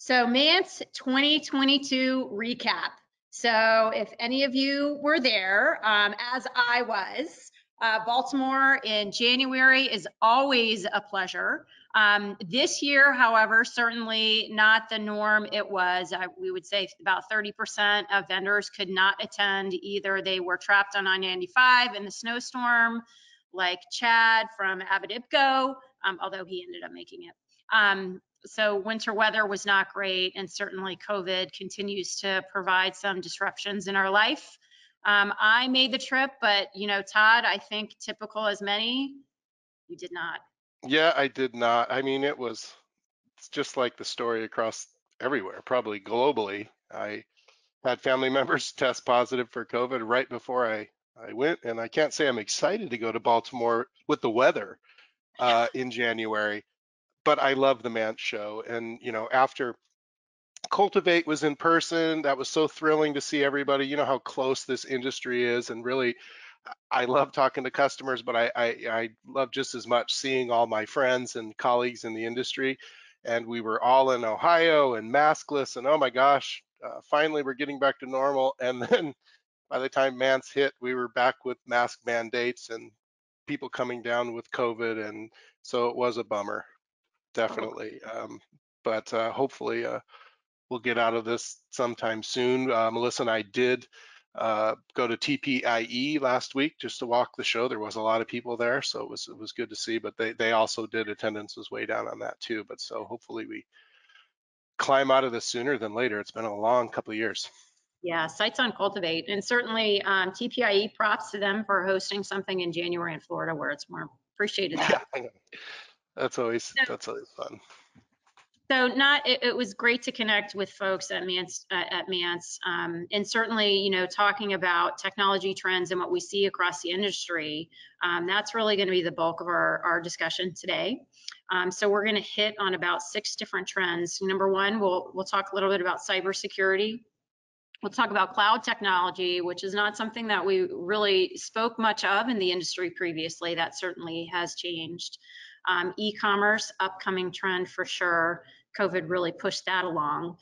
So MANTS 2022 recap. So if any of you were there, as I was, Baltimore in January is always a pleasure. This year, however, certainly not the norm it was. We would say about 30% of vendors could not attend. Either they were trapped on I-95 in the snowstorm, like Chad from Avid IPCO, although he ended up making it. So winter weather was not great, and certainly COVID continues to provide some disruptions in our life. I made the trip, but Todd, I think typical as many, you did not. Yeah, I did not. I mean, it's just like the story across everywhere, probably globally. I had family members test positive for COVID right before I went, and I can't say I'm excited to go to Baltimore with the weather in January, but I love the MANTS show. And, after Cultivate was in person, that was so thrilling to see everybody. You know how close this industry is, and really, I love talking to customers, but I love just as much seeing all my friends and colleagues in the industry. And we were all in Ohio and maskless, and oh my gosh, finally we're getting back to normal. And then by the time MANTS hit, we were back with mask mandates and people coming down with COVID, and so it was a bummer, Oh, definitely. But hopefully we'll get out of this sometime soon. Melissa and I did go to TPIE last week just to walk the show. There was a lot of people there, so it was good to see. But they also did, attendance was way down on that too. But so hopefully we climb out of this sooner than later. It's been a long couple of years. yeah, sites on Cultivate, and certainly TPIE, props to them for hosting something in January in Florida where it's more appreciated that. Yeah, I know. That's always fun. So it was great to connect with folks at MANTS, and certainly, talking about technology trends and what we see across the industry. That's really going to be the bulk of our discussion today. So we're going to hit on about 6 different trends. Number one, we'll talk a little bit about cybersecurity. We'll talk about cloud technology, which is not something that we really spoke much of in the industry previously. That certainly has changed. E-commerce, upcoming trend for sure. COVID really pushed that along.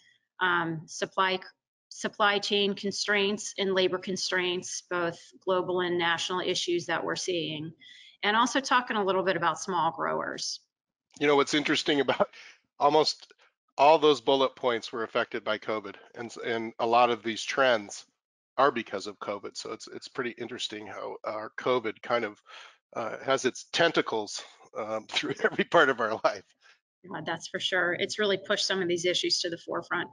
Supply chain constraints and labor constraints, both global and national issues that we're seeing. And also talking a little bit about small growers. You know what's interesting about almost all those bullet points were affected by COVID, and a lot of these trends are because of COVID. So it's pretty interesting how our COVID kind of has its tentacles through every part of our life. That's for sure. It's really pushed some of these issues to the forefront.